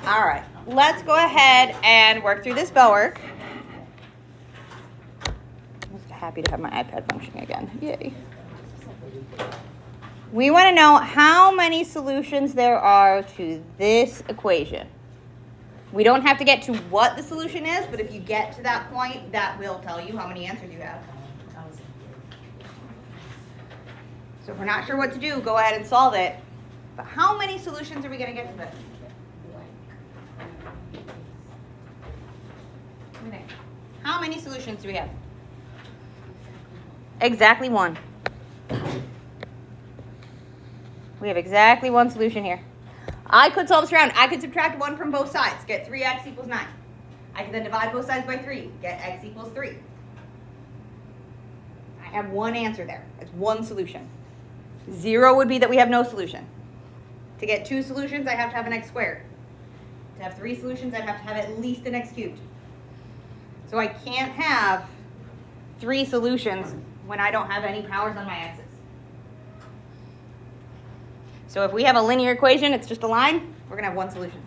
All right, let's go ahead and work through this bell work. I'm just happy to have my iPad functioning again. Yay. We want to know how many solutions there are to this equation. We don't have to get to what the solution is, but if you get to that point, that will tell you how many answers you have. So if we're not sure what to do, go ahead and solve it. But how many solutions are we going to get to this? How many solutions do we have? Exactly one. We have exactly one solution here. I could solve this around. I could subtract 1 from both sides, get 3x equals 9. I could then divide both sides by 3, get x equals 3. I have one answer there. It's one solution. 0 would be that we have no solution. To get 2 solutions, I have to have an x squared. To have 3 solutions, I'd have to have at least an x cubed. So I can't have 3 solutions when I don't have any powers on my x's. So if we have a linear equation, it's just a line, we're going to have one solution.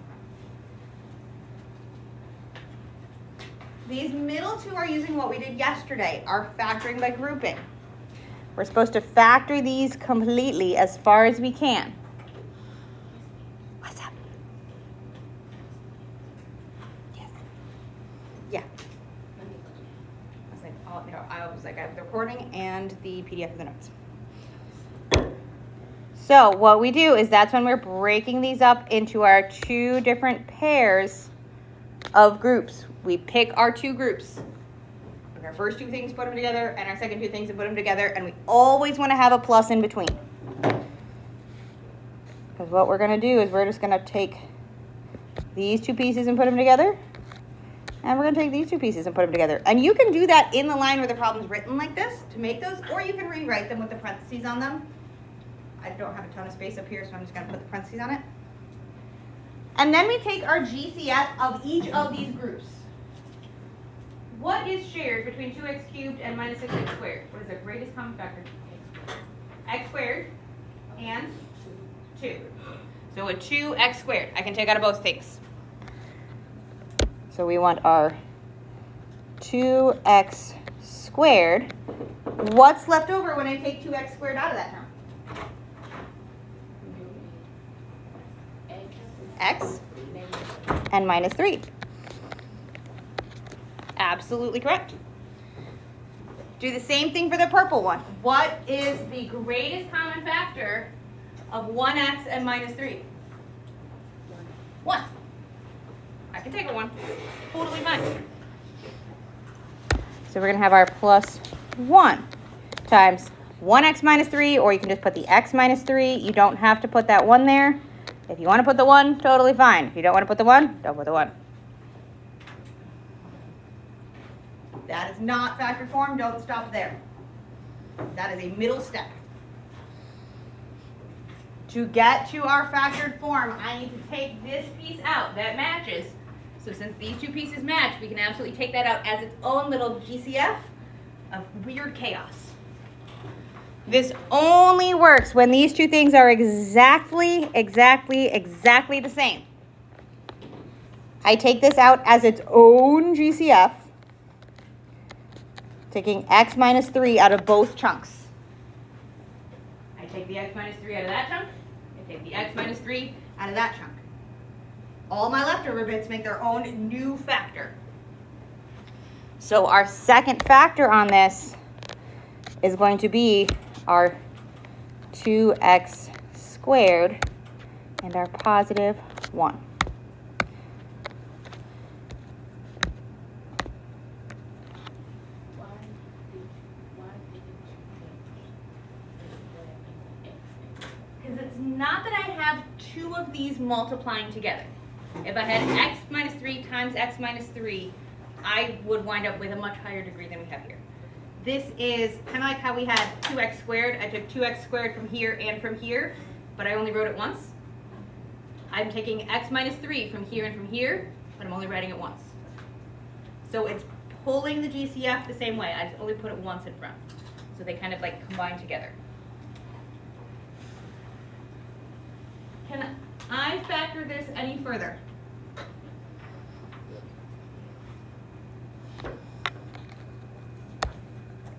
These middle two are using what we did yesterday, our factoring by grouping. We're supposed to factor these completely as far as we can. What's up? Yes. Yeah. I was like, I have the recording and the PDF of the notes. So what we do is that's when we're breaking these up into our 2 different pairs of groups. We pick our 2 groups. Pick our first 2 things, put them together, and our second 2 things and put them together, and we always want to have a plus in between. Because what we're going to do is we're just going to take these 2 pieces and put them together. And we're going to take these 2 pieces and put them together. And you can do that in the line where the problem's written like this to make those, or you can rewrite them with the parentheses on them. I don't have a ton of space up here, so I'm just going to put the parentheses on it. And then we take our GCF of each of these groups. What is shared between 2x cubed and minus 6x squared? What is the greatest common factor? X squared and 2. So a 2x squared. I can take out of both things. So we want our 2x squared. What's left over when I take 2x squared out of that term? X and minus 3. Absolutely correct. Do the same thing for the purple one. What is the greatest common factor of 1x and minus 3? 1. I can take a 1. Totally fine. So we're going to have our plus 1 times 1x minus 3, or you can just put the x minus 3. You don't have to put that 1 there. If you want to put the 1, totally fine. If you don't want to put the 1, don't put the 1. That is not factored form. Don't stop there. That is a middle step. To get to our factored form, I need to take this piece out that matches. So since these 2 pieces match, we can absolutely take that out as its own little GCF of weird chaos. This only works when these 2 things are exactly the same. I take this out as its own GCF, taking x minus 3 out of both chunks. I take the x minus 3 out of that chunk. I take the x minus 3 out of that chunk. All my leftover bits make their own new factor. So our second factor on this is going to be our 2x squared and our positive 1. Because it's not that I have 2 of these multiplying together. If I had x minus 3 times x minus 3, I would wind up with a much higher degree than we have here. This is kind of like how we had 2x squared. I took 2x squared from here and from here, but I only wrote it once. I'm taking x minus 3 from here and from here, but I'm only writing it once. So it's pulling the GCF the same way. I just only put it once in front. So they kind of like combine together. Can I factor this any further?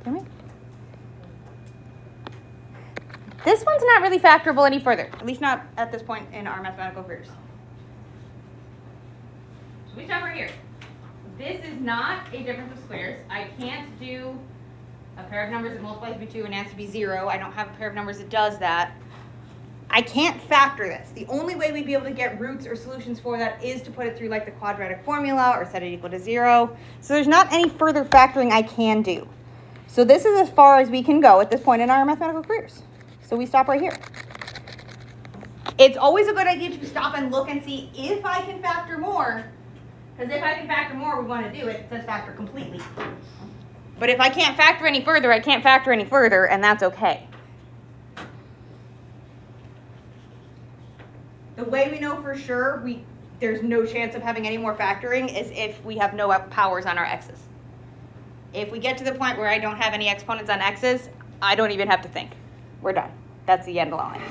hear me? This one's not really factorable any further, at least not at this point in our mathematical careers. So we stop right here. This is not a difference of squares. I can't do a pair of numbers that multiplies by 2 and adds to be 0. I don't have a pair of numbers that does that. I can't factor this. The only way we'd be able to get roots or solutions for that is to put it through like the quadratic formula or set it equal to 0. So there's not any further factoring I can do. So this is as far as we can go at this point in our mathematical careers. So we stop right here. It's always a good idea to stop and look and see if I can factor more. Because if I can factor more, we want to do it. It says factor completely. But if I can't factor any further, I can't factor any further, and that's okay. The way we know for sure there's no chance of having any more factoring is if we have no powers on our x's. If we get to the point where I don't have any exponents on x's, I don't even have to think. We're done. That's the end line.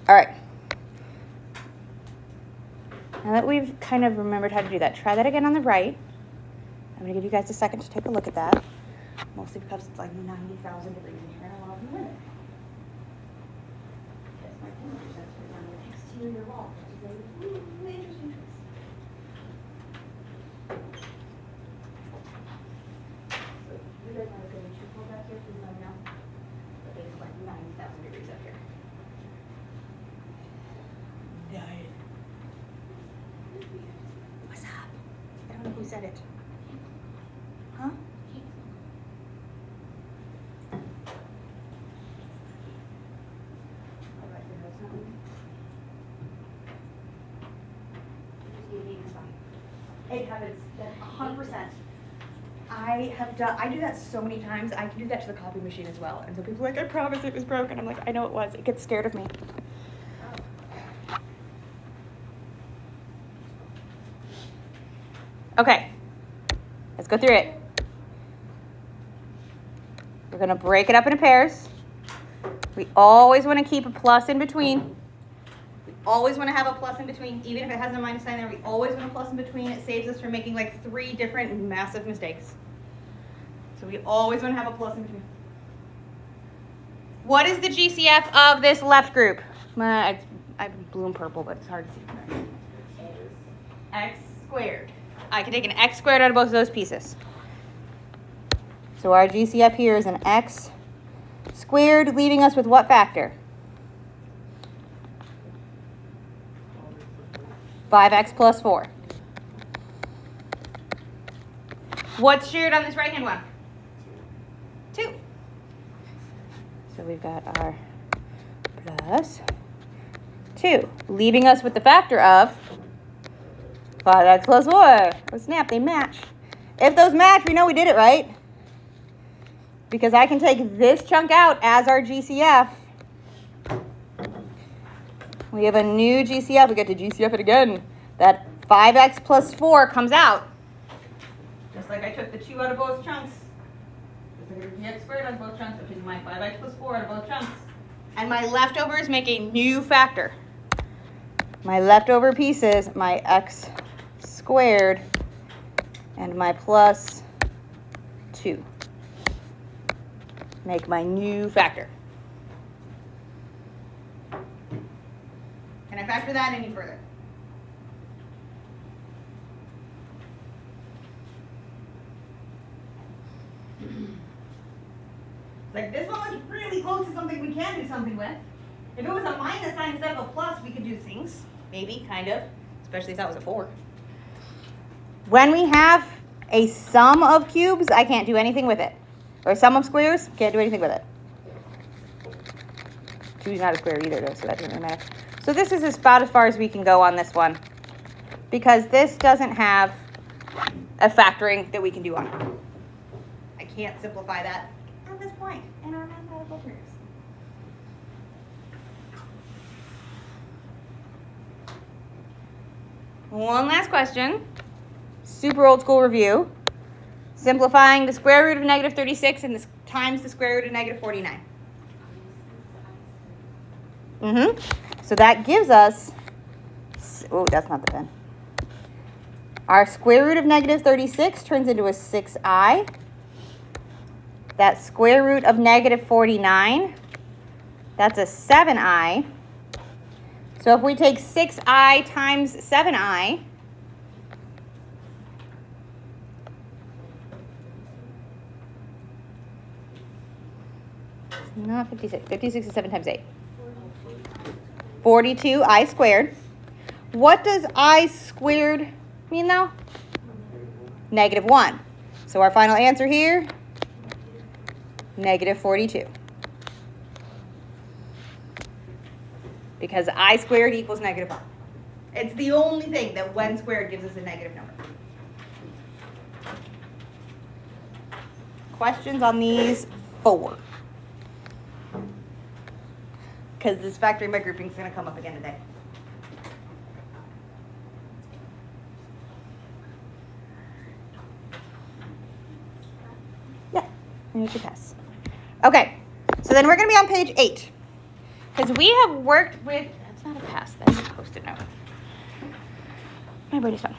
All right. Now that we've kind of remembered how to do that, try that again on the right. I'm going to give you guys a second to take a look at that. Mostly because it's like 90,000 degrees in here and I want to limit. That's my temperature sensor on the exterior wall. Which is a really interesting choice. So you guys want to go and shoot pull back here, please let me know. But it's like 90,000 degrees up here. What's up? I don't know who said it. Huh? It happens 100%. I do that so many times. I can do that to the copy machine as well. And so people are like, I promise it was broken. I'm like, I know it was. It gets scared of me. Okay, let's go through it. We're going to break it up into pairs. We always want to keep a plus in between. We always want to have a plus in between, even if it has a minus sign there. We always want a plus in between. It saves us from making like 3 different massive mistakes. So we always want to have a plus in between. What is the GCF of this left group? I blew in purple, but it's hard to see. X squared. I can take an x squared out of both of those pieces. So our GCF here is an x squared, leaving us with what factor? 5x plus 4. What's shared on this right-hand one? 2. So we've got our plus 2, leaving us with the factor of 5x plus 4. Oh, snap, they match. If those match, we know we did it right. Because I can take this chunk out as our GCF. We have a new GCF. We get to GCF it again. That 5x plus 4 comes out. Just like I took the 2 out of both chunks. Just like I took the x squared out of both chunks. I'm taking my 5x plus 4 out of both chunks. And my leftovers make a new factor. My leftover pieces, my x squared and my plus 2. Make my new factor. Can I factor that any further? Like this one was really close to something we can do something with. If it was a minus sign instead of a plus, we could do things. Maybe, kind of. Especially if that was a 4. When we have a sum of cubes, I can't do anything with it. Or a sum of squares, can't do anything with it. 2 is not a square either, though, so that doesn't really matter. So this is about as far as we can go on this one. Because this doesn't have a factoring that we can do on it. I can't simplify that at this point in our mathematical careers. One last question. Super old school review. Simplifying the square root of negative 36 and this times the square root of negative 49. So that gives us, oh, that's not the pen. Our square root of negative 36 turns into a 6i. That square root of negative 49, that's a 7i. So if we take 6i times 7i, not 56, 56 is 7 times 8. 42i squared. What does I squared mean though? Negative 1. So our final answer here, negative 42. Because I squared equals negative 1. It's the only thing that when squared gives us a negative number. Questions on these 4? Because this factoring by grouping is going to come up again today. Yeah, here's your pass. Okay, so then we're going to be on page 8. Because we have worked with, that's not a pass, that's a post-it note. My brain is fine.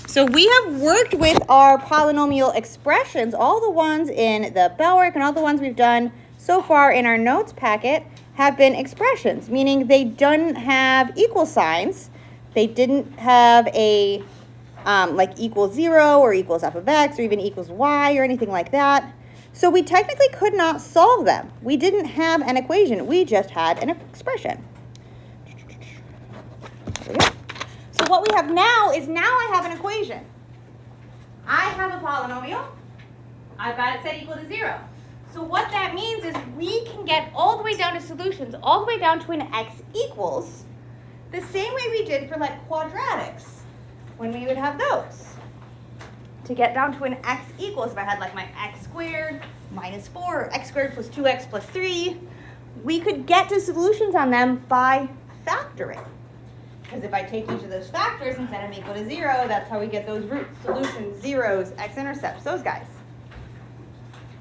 So we have worked with our polynomial expressions, all the ones in the bell work and all the ones we've done so far in our notes packet have been expressions, meaning they didn't have equal signs. They didn't have a like equals 0 or equals f of x or even equals y or anything like that. So we technically could not solve them. We didn't have an equation. We just had an expression. There we go. So what we have now is now I have an equation. I have a polynomial. I've got it set equal to 0. So what that means is we can get all the way down to solutions, all the way down to an x equals, the same way we did for like quadratics, when we would have those. To get down to an x equals, if I had like my x squared minus 4, or x squared plus 2x plus 3, we could get to solutions on them by factoring. Because if I take each of those factors and set them equal to 0, that's how we get those roots, solutions, zeros, x-intercepts, those guys.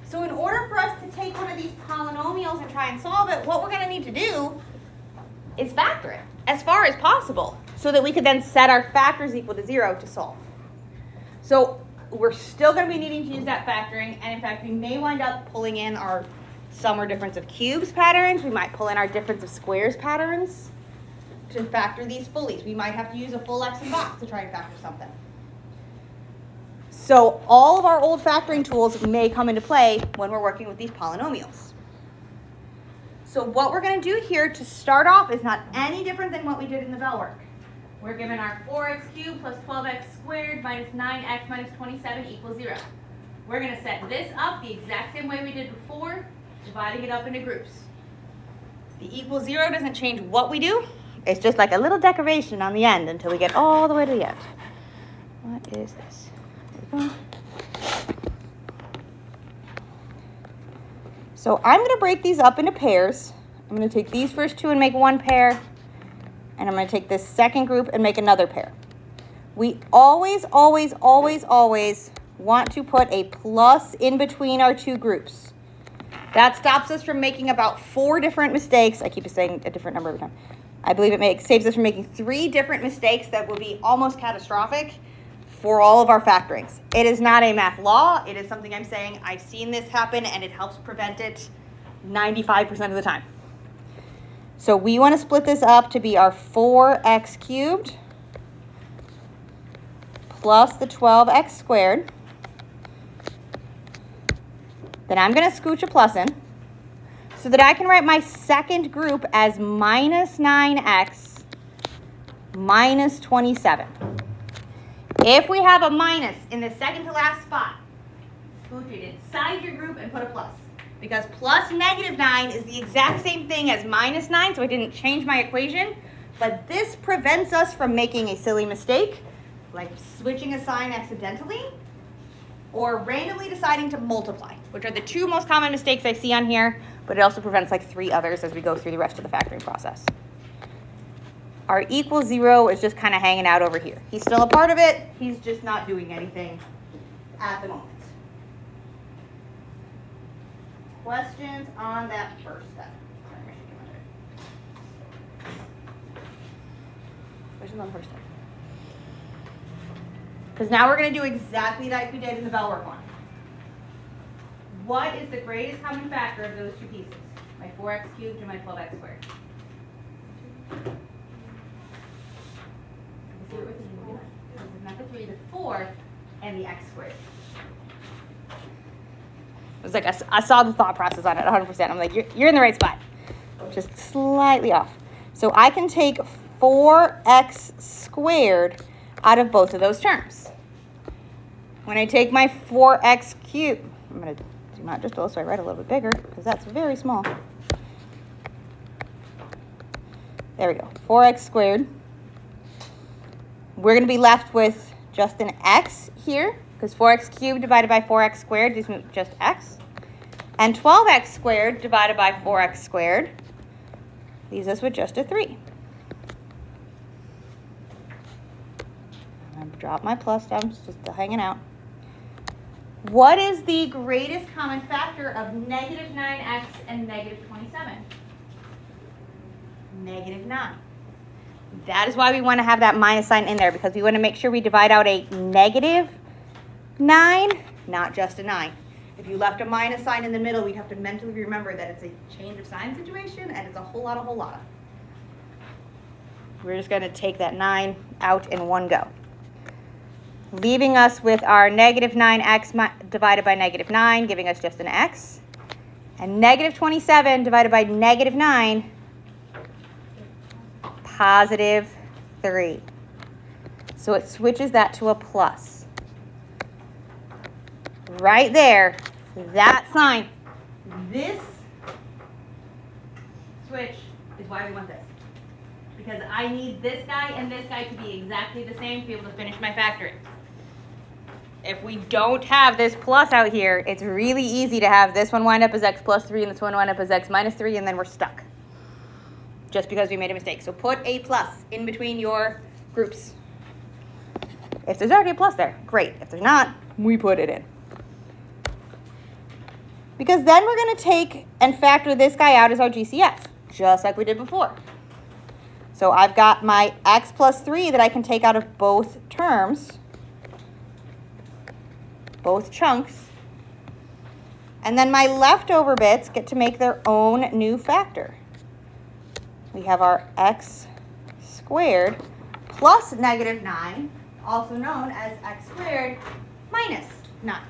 So in order for us to take one of these polynomials and try and solve it, what we're going to need to do is factor it as far as possible so that we could then set our factors equal to 0 to solve. So we're still going to be needing to use that factoring, and in fact we may wind up pulling in our sum or difference of cubes patterns. We might pull in our difference of squares patterns to factor these fully. So we might have to use a full x and box to try and factor something. So all of our old factoring tools may come into play when we're working with these polynomials. So what we're going to do here to start off is not any different than what we did in the bell work. We're given our 4x cubed plus 12x squared minus 9x minus 27 equals 0. We're going to set this up the exact same way we did before, dividing it up into groups. The equal 0 doesn't change what we do. It's just like a little decoration on the end until we get all the way to the end. What is this? There we go. So I'm going to break these up into pairs. I'm going to take these first two and make one pair. And I'm going to take this second group and make another pair. We always, always, always, always want to put a plus in between our two groups. That stops us from making about 4 different mistakes. I keep saying a different number every time. I believe it saves us from making 3 different mistakes that would be almost catastrophic for all of our factorings. It is not a math law. It is something I'm saying I've seen this happen and it helps prevent it 95% of the time. So we want to split this up to be our 4x cubed plus the 12x squared. Then I'm going to scooch a plus in so that I can write my second group as minus 9x minus 27. If we have a minus in the second to last spot, scooch it inside your group and put a plus. Because plus negative 9 is the exact same thing as minus 9, so I didn't change my equation. But this prevents us from making a silly mistake, like switching a sign accidentally, or randomly deciding to multiply, which are the 2 most common mistakes I see on here, but it also prevents like 3 others as we go through the rest of the factoring process. Our equal 0 is just kind of hanging out over here. He's still a part of it, he's just not doing anything at the moment. Questions on that first step? Questions on the first step? Because now we're going to do exactly like we did in the bell work one. What is the greatest common factor of those two pieces? My 4x cubed and my 12x squared. See what we're thinking? Not the 3, the 4, and the x squared. It was like I saw the thought process on it 100%. I'm like, you're in the right spot. Just slightly off. So I can take 4x squared out of both of those terms. When I take my 4x cubed, I'm going to zoom out just a little so I write a little bit bigger because that's very small. There we go, 4x squared. We're going to be left with just an x here because 4x cubed divided by 4x squared is just x. And 12x squared divided by 4x squared leaves us with just a 3. I'll drop my plus down, it's just hanging out. What is the greatest common factor of negative 9x and negative 27? Negative 9. That is why we want to have that minus sign in there, because we want to make sure we divide out a negative 9, not just a 9. If you left a minus sign in the middle, we'd have to mentally remember that it's a change of sign situation and it's a whole lot. We're just going to take that 9 out in one go, leaving us with our negative 9x divided by negative 9, giving us just an x. And negative 27 divided by negative 9, positive 3. So it switches that to a plus. Right there, that sign, this switch is why we want this. Because I need this guy and this guy to be exactly the same to be able to finish my factoring. If we don't have this plus out here, it's really easy to have this one wind up as x plus 3 and this one wind up as x minus 3, and then we're stuck. Just because we made a mistake. So put a plus in between your groups. If there's already a plus there, great. If there's not, we put it in. Because then we're going to take and factor this guy out as our GCF, just like we did before. So I've got my x plus 3 that I can take out of both terms, both chunks. And then my leftover bits get to make their own new factor. We have our x squared plus negative 9, also known as x squared minus 9.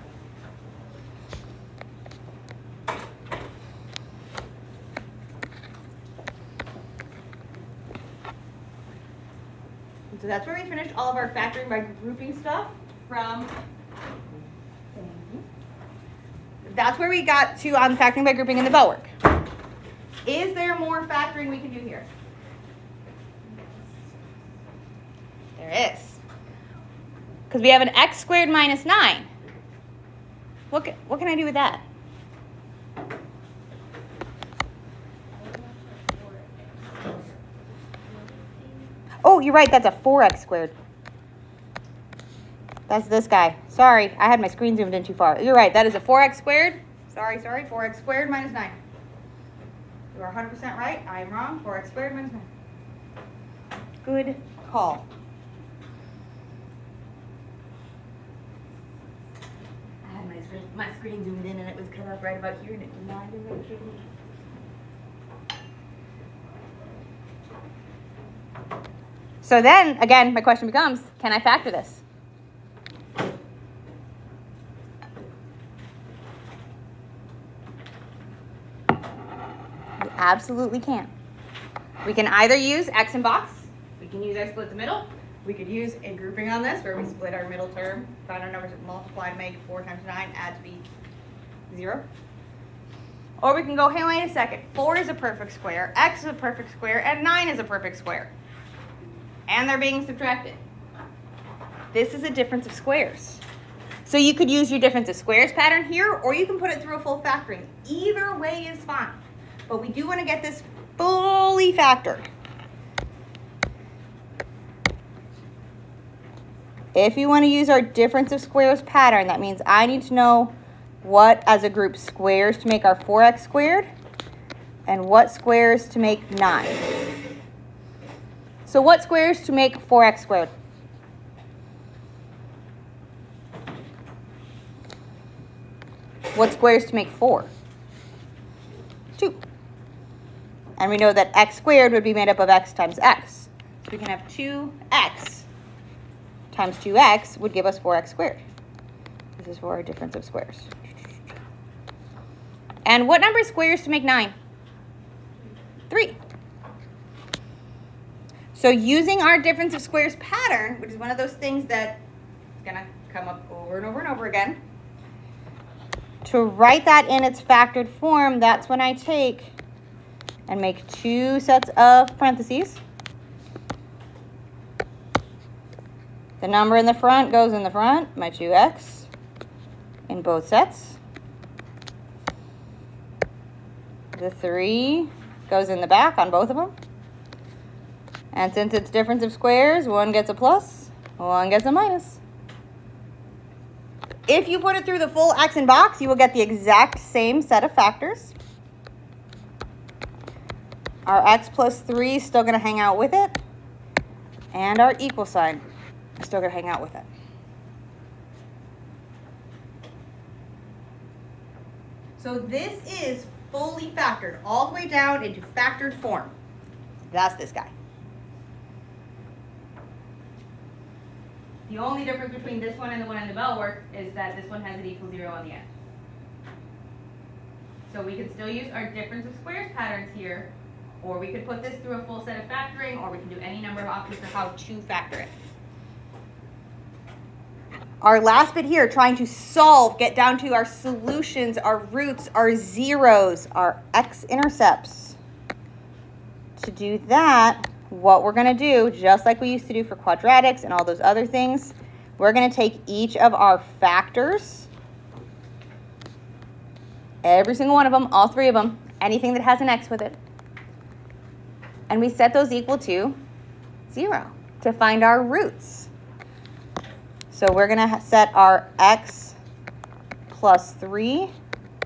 So that's where we finished all of our factoring by grouping stuff from. That's where we got to on factoring by grouping in the bell work. Is there more factoring we can do here? There is. Because we have an x squared minus 9. What can I do with that? Oh, you're right. That's a 4x squared. That's this guy. Sorry, I had my screen zoomed in too far. You're right. That is a 4x squared. Sorry. 4x squared minus 9. You are 100% right. I am wrong. 4x squared minus 9. Good call. I had my screen zoomed in and it was cut off right about here and it did not do what it should be. So then, again, my question becomes, can I factor this? You absolutely can. We can either use x in box, we can use I split the middle, we could use a grouping on this where we split our middle term, find our numbers, multiply to make 4 times 9, add to be 0. Or we can go, hey, wait a second, 4 is a perfect square, x is a perfect square, and 9 is a perfect square. And they're being subtracted. This is a difference of squares. So you could use your difference of squares pattern here, or you can put it through a full factoring. Either way is fine. But we do want to get this fully factored. If you want to use our difference of squares pattern, that means I need to know what as a group squares to make our 4x squared and what squares to make 9. So what squares to make 4x squared? What squares to make 4? 2. And we know that x squared would be made up of x times x. So we can have 2x times 2x would give us 4x squared. This is for our difference of squares. And what number of squares to make 9? 3. So using our difference of squares pattern, which is one of those things that is going to come up over and over and over again, to write that in its factored form, that's when I take and make 2 sets of parentheses. The number in the front goes in the front, my 2x, in both sets. The 3 goes in the back on both of them. And since it's difference of squares, one gets a plus, one gets a minus. If you put it through the full x in box, you will get the exact same set of factors. Our x plus 3 is still going to hang out with it. And our equal sign is still going to hang out with it. So this is fully factored all the way down into factored form. That's this guy. The only difference between this one and the one in the bell work is that this one has an equal 0 on the end. So we can still use our difference of squares patterns here, or we could put this through a full set of factoring, or we can do any number of options for how to factor it. Our last bit here, trying to solve, get down to our solutions, our roots, our zeros, our x-intercepts. To do that, what we're going to do, just like we used to do for quadratics and all those other things, we're going to take each of our factors, every single one of them, all 3 of them, anything that has an x with it, and we set those equal to 0 to find our roots. So we're going to set our x plus 3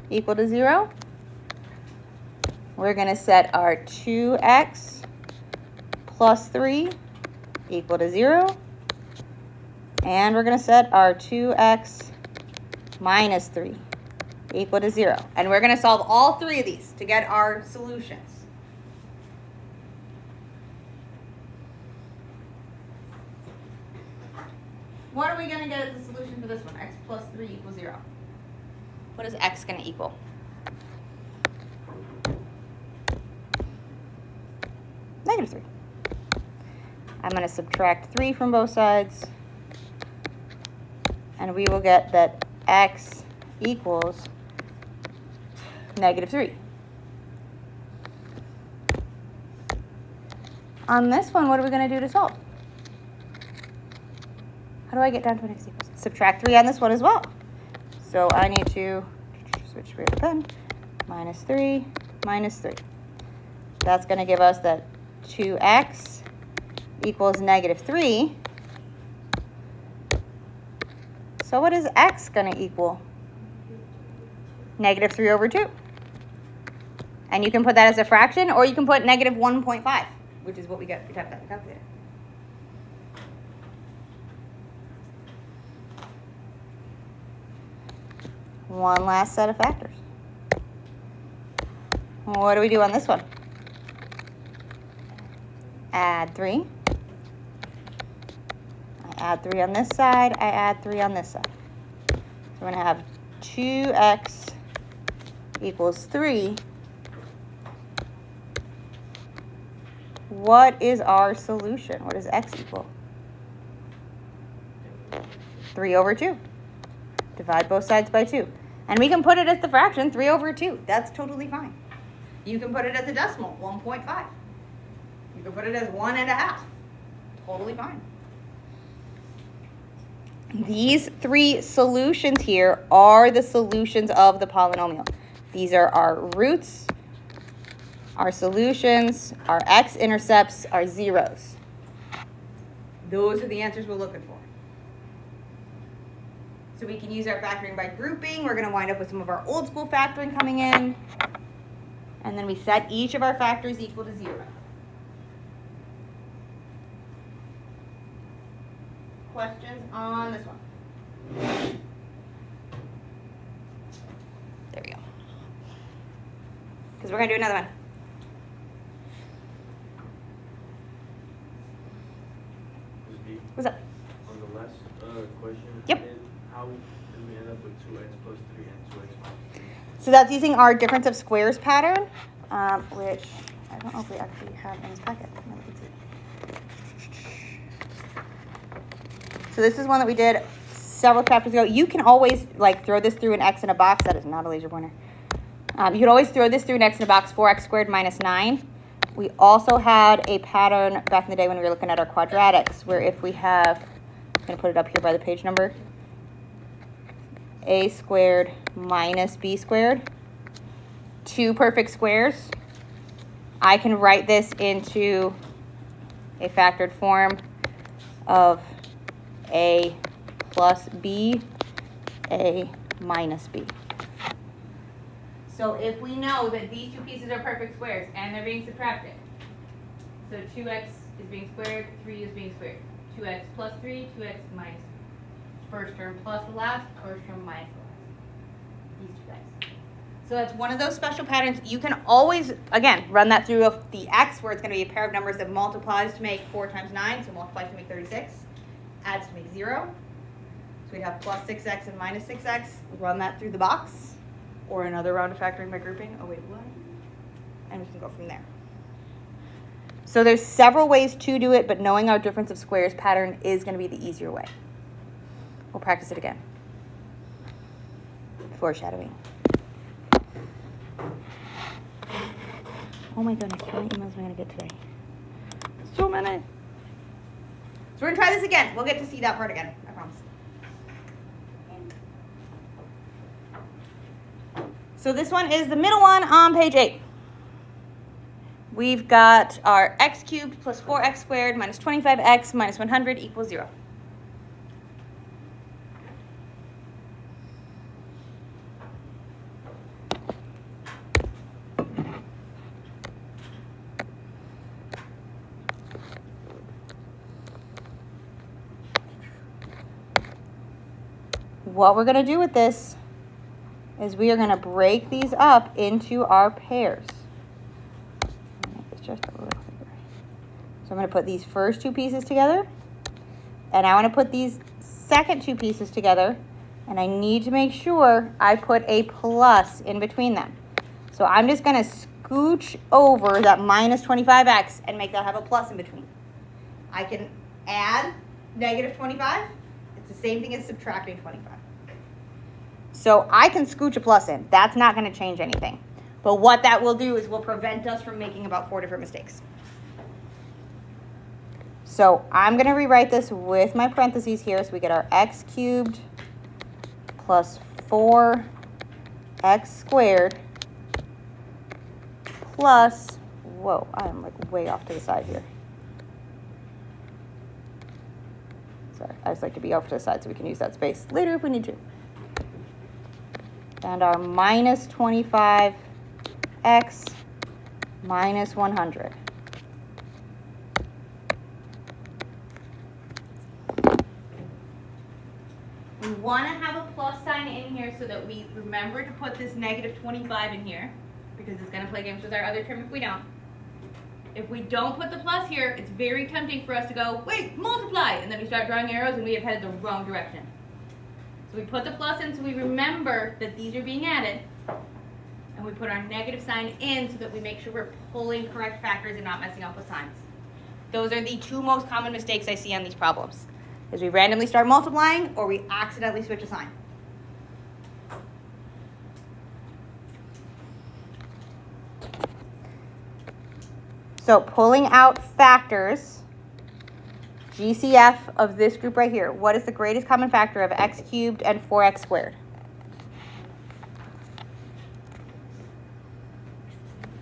equal to 0. We're going to set our 2x plus 3 equal to 0. And we're going to set our 2x minus 3 equal to 0. And we're going to solve all 3 of these to get our solutions. What are we going to get as the solution for this one? X plus 3 equals 0. What is x going to equal? Negative 3. I'm going to subtract 3 from both sides. And we will get that x equals negative 3. On this one, what are we going to do to solve? How do I get down to an x equals? Subtract 3 on this one as well. So I need to switch with the pen. Minus 3, minus 3. That's going to give us that 2x equals negative 3. So what is x going to equal? Negative 3 over 2. And you can put that as a fraction, or you can put negative 1.5, which is what we got. We typed that in the calculator. One last set of factors. What do we do on this one? Add 3. I add 3 on this side. I add 3 on this side. So we're going to have 2x equals 3. What is our solution? What does x equal? 3 over 2. Divide both sides by 2. And we can put it as the fraction, 3 over 2. That's totally fine. You can put it as a decimal, 1.5. You can put it as 1.5. Totally fine. These 3 solutions here are the solutions of the polynomial. These are our roots, our solutions, our x-intercepts, our zeros. Those are the answers we're looking for. So we can use our factoring by grouping. We're going to wind up with some of our old school factoring coming in. And then we set each of our factors equal to 0. Questions on this one? because we're going to do another one. What's up? On the last question, yep. How do we end up with 2x plus 3 and 2x minus 3? So that's using our difference of squares pattern, which I don't know if we actually have in this packet. So this is one that we did several chapters ago. You can always like throw this through an x in a box. That is not a laser pointer. You can always throw this through an x in a box, 4x squared minus 9. We also had a pattern back in the day when we were looking at our quadratics, where if we have, I'm going to put it up here by the page number, a squared minus b squared, two perfect squares, I can write this into a factored form of a plus b, a minus b. So if we know that these two pieces are perfect squares and they're being subtracted, so 2x is being squared, 3 is being squared. 2x plus 3, 2x minus 3. First term plus the last, first term minus the last. These two guys. So that's one of those special patterns. You can always, again, run that through the x, where it's going to be a pair of numbers that multiplies to make 4 times 9, so multiplies to make 36, adds to make 0. So we'd have plus 6x and minus 6x. Run that through the box. Or another round of factoring by grouping. Oh, wait, what? And we can go from there. So there's several ways to do it, but knowing our difference of squares pattern is going to be the easier way. We'll practice it again. Foreshadowing. Oh my goodness, how many emails am I going to get today? So many. So we're going to try this again. We'll get to see that part again, I promise. So this one is the middle one on page 8. We've got our x cubed plus 4x squared minus 25x minus 100 equals 0. What we're going to do with this is we are going to break these up into our pairs. Make this just a little bigger. So I'm going to put these first two pieces together, and I want to put these second two pieces together, and I need to make sure I put a plus in between them. So I'm just going to scooch over that minus 25x and make that have a plus in between. I can add negative 25. It's the same thing as subtracting 25. So I can scooch a plus in. That's not going to change anything. But what that will do is will prevent us from making about 4 different mistakes. So I'm going to rewrite this with my parentheses here. So we get our x cubed plus 4x squared plus, whoa, I'm like way off to the side here. Sorry, I just like to be off to the side so we can use that space later if we need to. And our minus 25x minus 100. We want to have a plus sign in here so that we remember to put this negative 25 in here, because it's going to play games with our other term if we don't. If we don't put the plus here, it's very tempting for us to go, wait, multiply, and then we start drawing arrows and we have headed the wrong direction. So we put the plus in so we remember that these are being added, and we put our negative sign in so that we make sure we're pulling correct factors and not messing up with signs. Those are the two most common mistakes I see on these problems, is we randomly start multiplying or we accidentally switch a sign. So pulling out factors, GCF of this group right here. What is the greatest common factor of x cubed and 4x squared?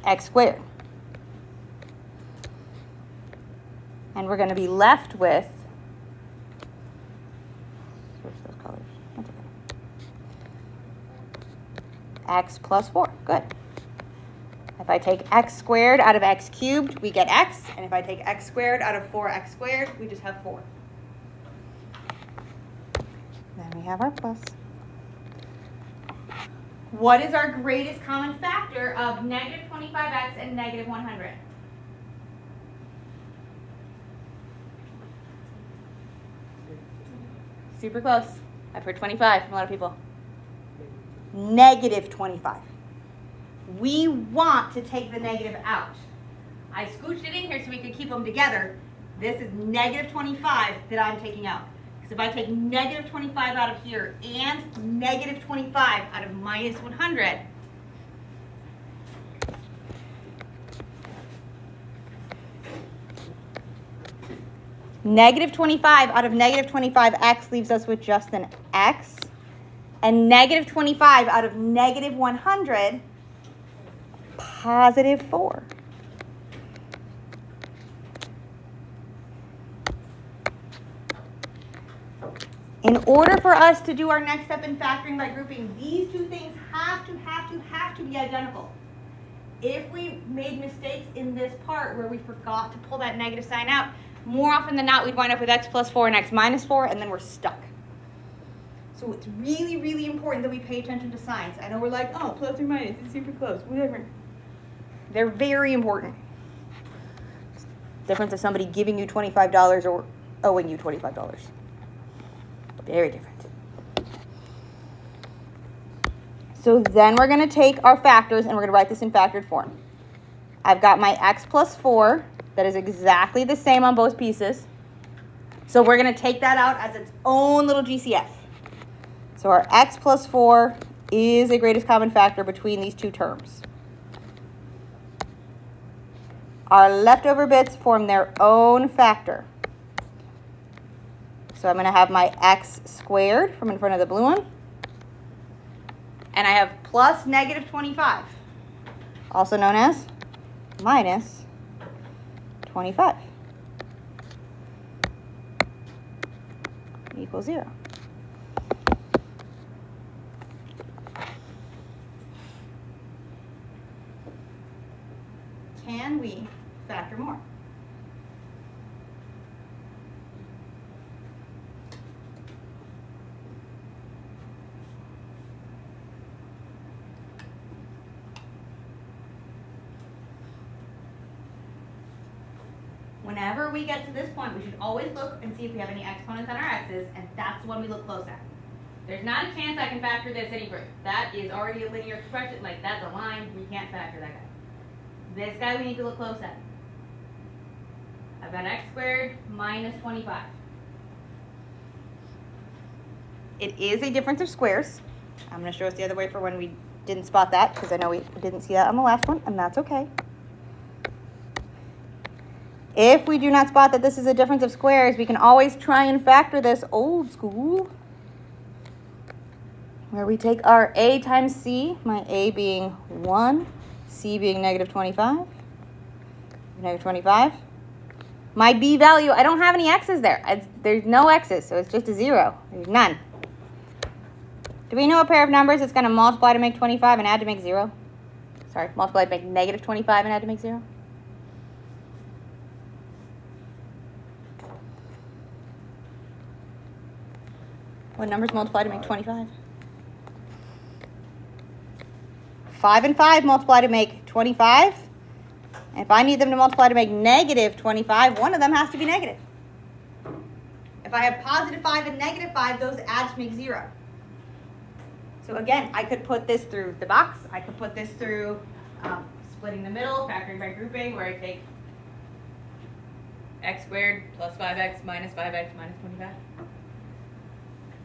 X squared. And we're going to be left with, switch those colors. That's okay. X plus 4. Good. If I take x squared out of x cubed, we get x. And if I take x squared out of 4x squared, we just have 4. Then we have our plus. What is our greatest common factor of negative 25x and negative 100? Super close. I've heard 25 from a lot of people. Negative 25. We want to take the negative out. I scooched it in here so we could keep them together. This is negative 25 that I'm taking out. Because if I take negative 25 out of here and negative 25 out of minus 100, negative 25 out of negative 25x leaves us with just an x. And negative 25 out of negative 100, positive 4. In order for us to do our next step in factoring by grouping, these two things have to be identical. If we made mistakes in this part where we forgot to pull that negative sign out, more often than not, we'd wind up with x plus 4 and x minus 4, and then we're stuck. So it's really, really important that we pay attention to signs. I know we're like, oh, plus or minus, it's super close, whatever. They're very important. Difference of somebody giving you $25 or owing you $25. Very different. So then we're going to take our factors and we're going to write this in factored form. I've got my x plus 4 that is exactly the same on both pieces. So we're going to take that out as its own little GCF. So our x plus 4 is the greatest common factor between these two terms. Our leftover bits form their own factor. So I'm going to have my x squared from in front of the blue one. And I have plus negative 25, also known as minus 25, equals 0. Can we factor more? Whenever we get to this point, we should always look and see if we have any exponents on our x's, and that's the one we look close at. There's not a chance I can factor this any further. That is already a linear expression, like that's a line, we can't factor that guy. This guy we need to look close at. I've got x squared minus 25. It is a difference of squares. I'm going to show us the other way for when we didn't spot that, because I know we didn't see that on the last one, and that's okay. If we do not spot that this is a difference of squares, we can always try and factor this old school, where we take our a times c, my a being 1, c being negative 25, negative 25. My b value, I don't have any x's there. There's no x's, so it's just a 0. There's none. Do we know a pair of numbers that's going to multiply to make 25 and add to make 0? Sorry, multiply to make negative 25 and add to make 0? What numbers multiply to make 25? 5 and 5 multiply to make 25. And if I need them to multiply to make negative 25, one of them has to be negative. If I have positive 5 and negative 5, those add to make 0. So again, I could put this through the box. I could put this through splitting the middle, factoring by grouping, where I take x squared plus 5x minus 5x minus 25.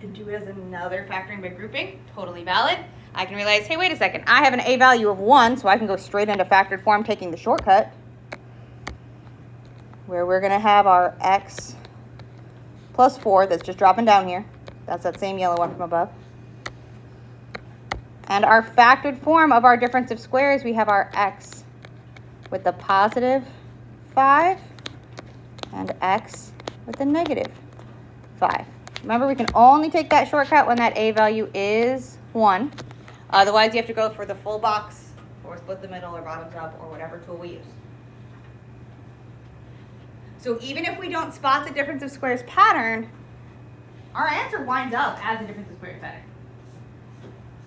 And do it as another factoring by grouping, totally valid. I can realize, hey, wait a second, I have an a value of 1, so I can go straight into factored form taking the shortcut, where we're going to have our x plus 4 that's just dropping down here. That's that same yellow one from above. And our factored form of our difference of squares, we have our x with the positive 5 and x with the negative 5. Remember, we can only take that shortcut when that a value is 1. Otherwise, you have to go for the full box or split the middle or bottoms up or whatever tool we use. So even if we don't spot the difference of squares pattern, our answer winds up as a difference of squares pattern.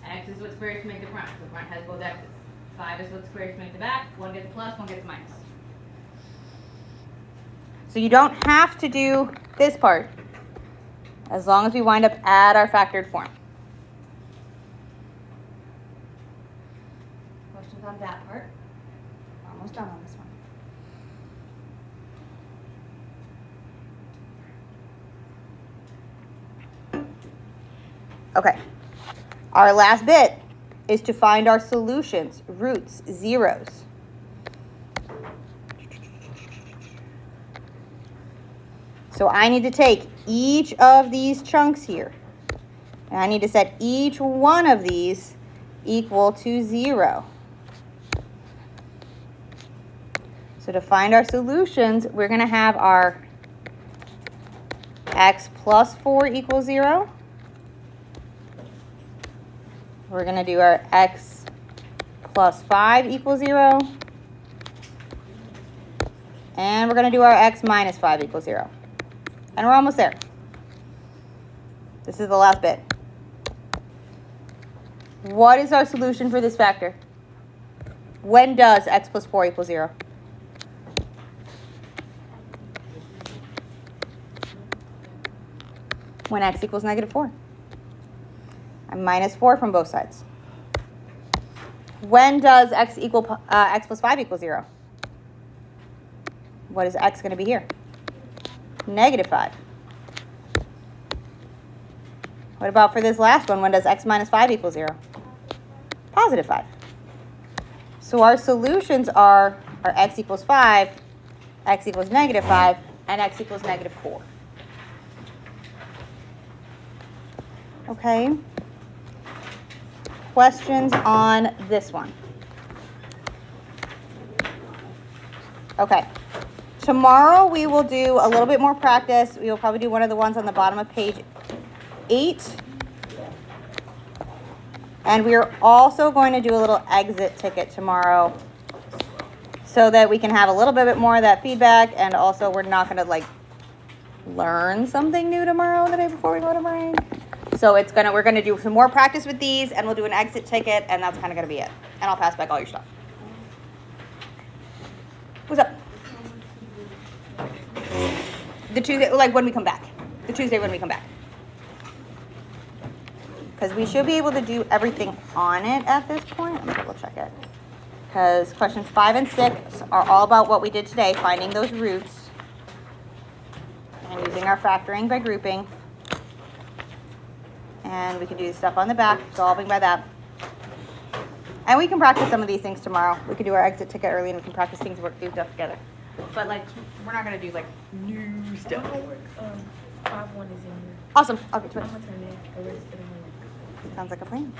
X is what squares make the front, so the front has both x's. 5 is what squares make the back. 1 gets a plus, 1 gets a minus. So you don't have to do this part as long as we wind up at our factored form. Questions on that part? Almost done on this one. Okay. Our last bit is to find our solutions, roots, zeros. So I need to take each of these chunks here, and I need to set each one of these equal to 0. So to find our solutions, we're going to have our x plus 4 equals 0. We're going to do our x plus 5 equals 0. And we're going to do our x minus 5 equals 0. And we're almost there. This is the last bit. What is our solution for this factor? When does x plus 4 equal 0? When x equals negative 4. I'm minus 4 from both sides. When does x plus 5 equal 0? What is x going to be here? Negative 5. What about for this last one? When does x minus 5 equal 0? Positive 5. So our solutions are our x equals 5, x equals negative 5, and x equals negative 4. Okay. Questions on this one? Okay. Tomorrow we will do a little bit more practice. We will probably do one of the ones on the bottom of page 8. And we are also going to do a little exit ticket tomorrow so that we can have a little bit more of that feedback, and also we're not going to like learn something new tomorrow the day before we go to break. So we're going to do some more practice with these, and we'll do an exit ticket, and that's kind of going to be it. And I'll pass back all your stuff. What's up? The Tuesday, like when we come back. The Tuesday when we come back. Because we should be able to do everything on it at this point. Let me double check it. Because questions 5 and 6 are all about what we did today, finding those roots. And using our factoring by grouping. And we can do stuff on the back, solving by that. And we can practice some of these things tomorrow. We can do our exit ticket early, and we can practice things, do stuff together. But like, we're not gonna do like new stuff. 5-1 is in here. Awesome. I'll get to it. I'm gonna turn that the rest of the money. Sounds like a plan.